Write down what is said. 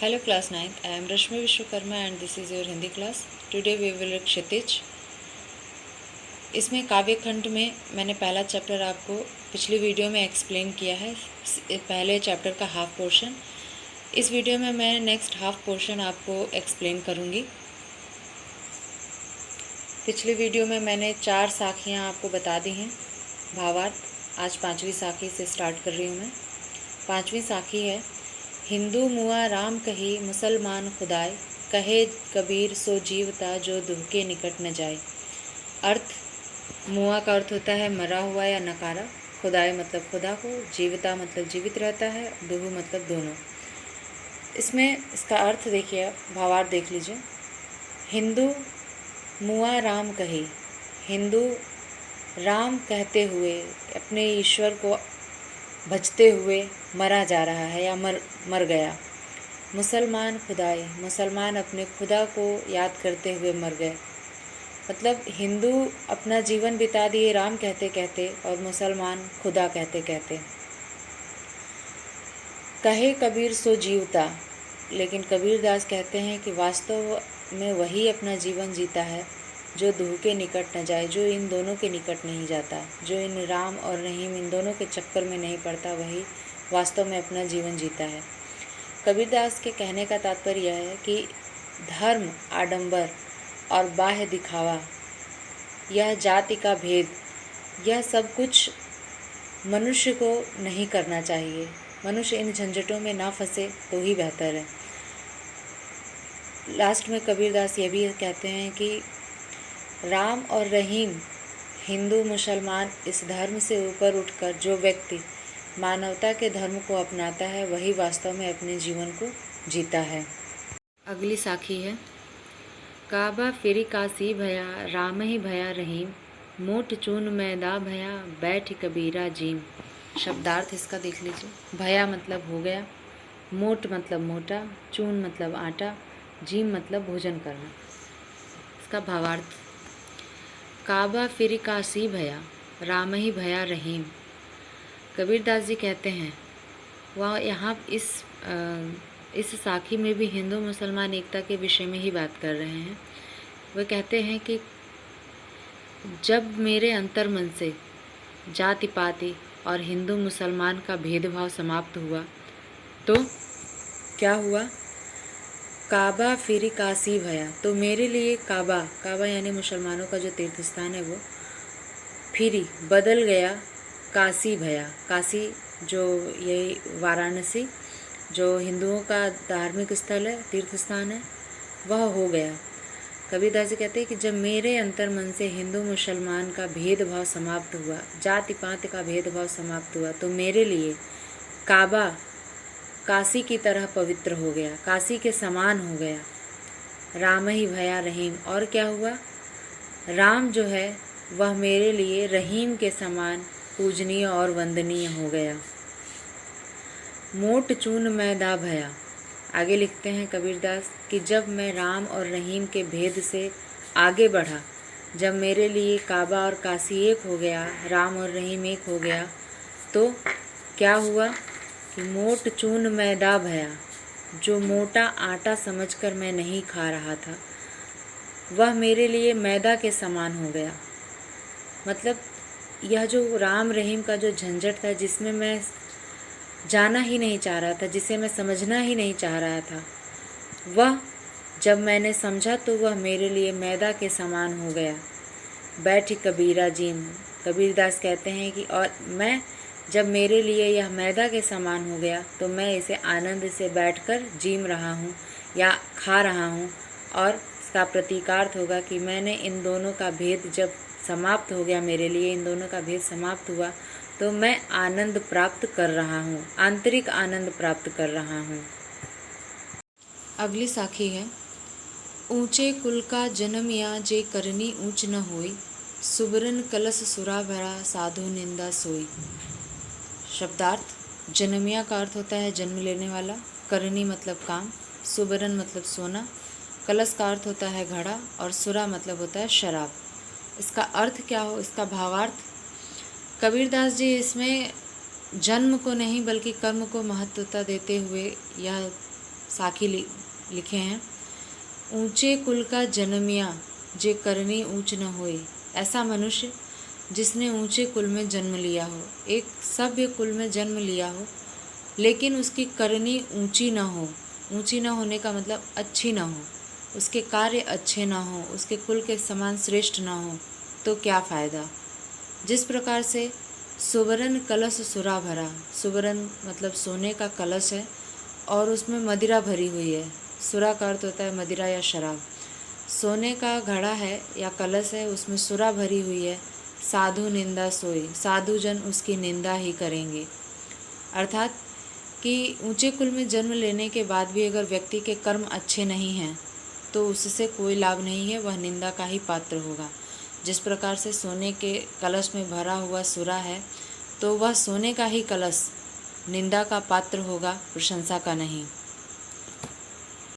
Hello class 9th, I am Rashmi Vishwakarma and this is your Hindi class. Today we will read क्षितिज। इसमें काव्य खंड में मैंने पहला चैप्टर आपको पिछली वीडियो में एक्सप्लेन किया है, पहले चैप्टर का हाफ पोर्शन। इस वीडियो में मैं नेक्स्ट हाफ पोर्शन आपको एक्सप्लेन करूँगी। पिछली वीडियो में मैंने 4 साखियाँ आपको बता दी हैं भावार्थ। आज 5वीं साखी से स्टार्ट कर रही हूँ मैं। 5वीं साखी है, हिंदू मुआ राम कही मुसलमान खुदाई, कहे कबीर सो जीवता जो दुह के निकट न जाए। अर्थ, मुआ का अर्थ होता है मरा हुआ या नकारा, खुदाई मतलब खुदा को, जीवता मतलब जीवित रहता है, दुह मतलब दोनों। इसमें इसका अर्थ देखिए, भावार्थ देख लीजिए। हिंदू मुआ राम कही, हिंदू राम कहते हुए अपने ईश्वर को भजते हुए मरा जा रहा है या मर गया। मुसलमान खुदाई, मुसलमान अपने खुदा को याद करते हुए मर गए। मतलब हिंदू अपना जीवन बिता दिए राम कहते कहते और मुसलमान खुदा कहते कहते। कहे कबीर सो जीवता, लेकिन कबीरदास कहते हैं कि वास्तव में वही अपना जीवन जीता है जो दुह के निकट न जाए, जो इन दोनों के निकट नहीं जाता, जो इन राम और रहीम इन दोनों के चक्कर में नहीं पड़ता, वही वास्तव में अपना जीवन जीता है। कबीरदास के कहने का तात्पर्य यह है कि धर्म, आडंबर और बाह्य दिखावा, यह जाति का भेद, यह सब कुछ मनुष्य को नहीं करना चाहिए। मनुष्य इन झंझटों में ना फंसे तो ही बेहतर है। लास्ट में कबीरदास ये भी कहते हैं कि राम और रहीम, हिंदू मुसलमान, इस धर्म से ऊपर उठकर जो व्यक्ति मानवता के धर्म को अपनाता है वही वास्तव में अपने जीवन को जीता है। अगली साखी है, काबा फिरी काशी भया, राम ही भया रहीम, मोट चून मैदा भया, बैठ कबीरा जीम। शब्दार्थ इसका देख लीजिए। भया मतलब हो गया, मोट मतलब मोटा, चून मतलब आटा, जीम मतलब भोजन करना। इसका भावार्थ, काबा फिरी काशी भया, राम ही भया रहीम। कबीरदास जी कहते हैं, वह यहाँ इस साखी में भी हिंदू मुसलमान एकता के विषय में ही बात कर रहे हैं। वह कहते हैं कि जब मेरे अंतर्मन से जाति पाति और हिंदू मुसलमान का भेदभाव समाप्त हुआ तो क्या हुआ, काबा फिरी काशी भया, तो मेरे लिए काबा यानी मुसलमानों का जो तीर्थ स्थान है वो फिरी बदल गया, काशी भया, काशी जो यही वाराणसी जो हिंदुओं का धार्मिक स्थल है, तीर्थ स्थान है, वह हो गया। कबीरदास जी कहते हैं कि जब मेरे अंतर्मन से हिंदू मुसलमान का भेदभाव समाप्त हुआ, जाति पाति का भेदभाव समाप्त हुआ, तो मेरे लिए काबा काशी की तरह पवित्र हो गया, काशी के समान हो गया। राम ही भया रहीम, और क्या हुआ, राम जो है वह मेरे लिए रहीम के समान पूजनीय और वंदनीय हो गया। मोट चून मैदा भया, आगे लिखते हैं कबीरदास कि जब मैं राम और रहीम के भेद से आगे बढ़ा, जब मेरे लिए काबा और काशी एक हो गया, राम और रहीम एक हो गया, तो क्या हुआ कि मोट चून मैदा भया, जो मोटा आटा समझकर मैं नहीं खा रहा था वह मेरे लिए मैदा के समान हो गया। मतलब यह जो राम रहीम का जो झंझट था, जिसमें मैं जाना ही नहीं चाह रहा था, जिसे मैं समझना ही नहीं चाह रहा था, वह जब मैंने समझा तो वह मेरे लिए मैदा के समान हो गया। बैठ कबीरा जीम, कबीरदास कहते हैं कि और मैं जब मेरे लिए यह मैदा के समान हो गया तो मैं इसे आनंद से बैठकर जीम रहा हूँ या खा रहा हूँ, और इसका प्रतीकार्थ होगा कि मैंने इन दोनों का भेद जब समाप्त हो गया, मेरे लिए इन दोनों का भेद समाप्त हुआ तो मैं आनंद प्राप्त कर रहा हूँ, आंतरिक आनंद प्राप्त कर रहा हूँ। अगली साखी है, ऊंचे कुल का जन्म या जे करनी ऊंच न होई, सुबरन कलश सुरा भरा, साधु निंदा सोई। शब्दार्थ, जन्मिया का अर्थ होता है जन्म लेने वाला, करनी मतलब काम, सुबरन मतलब सोना, कलश का अर्थ होता है घड़ा, और सुरा मतलब होता है शराब। इसका अर्थ क्या हो, इसका भावार्थ, कबीरदास जी इसमें जन्म को नहीं बल्कि कर्म को महत्वता देते हुए यह साखी लिखे हैं, ऊंचे कुल का जन्मिया जे करनी ऊंच न होए। ऐसा मनुष्य जिसने ऊंचे कुल में जन्म लिया हो, एक सभ्य कुल में जन्म लिया हो, लेकिन उसकी करनी ऊंची न हो। ऊंची न होने का मतलब अच्छी न हो, उसके कार्य अच्छे न हो, उसके कुल के समान श्रेष्ठ न हो, तो क्या फ़ायदा। जिस प्रकार से सुवर्ण कलश सुरा भरा, सुवर्ण मतलब सोने का कलश है और उसमें मदिरा भरी हुई है। सुरा का अर्थ होता है मदिरा या शराब। सोने का घड़ा है या कलश है, उसमें सुरा भरी हुई है। साधु निंदा सोई, साधु जन उसकी निंदा ही करेंगे। अर्थात कि ऊंचे कुल में जन्म लेने के बाद भी अगर व्यक्ति के कर्म अच्छे नहीं हैं तो उससे कोई लाभ नहीं है, वह निंदा का ही पात्र होगा। जिस प्रकार से सोने के कलश में भरा हुआ सुरा है तो वह सोने का ही कलश निंदा का पात्र होगा, प्रशंसा का नहीं।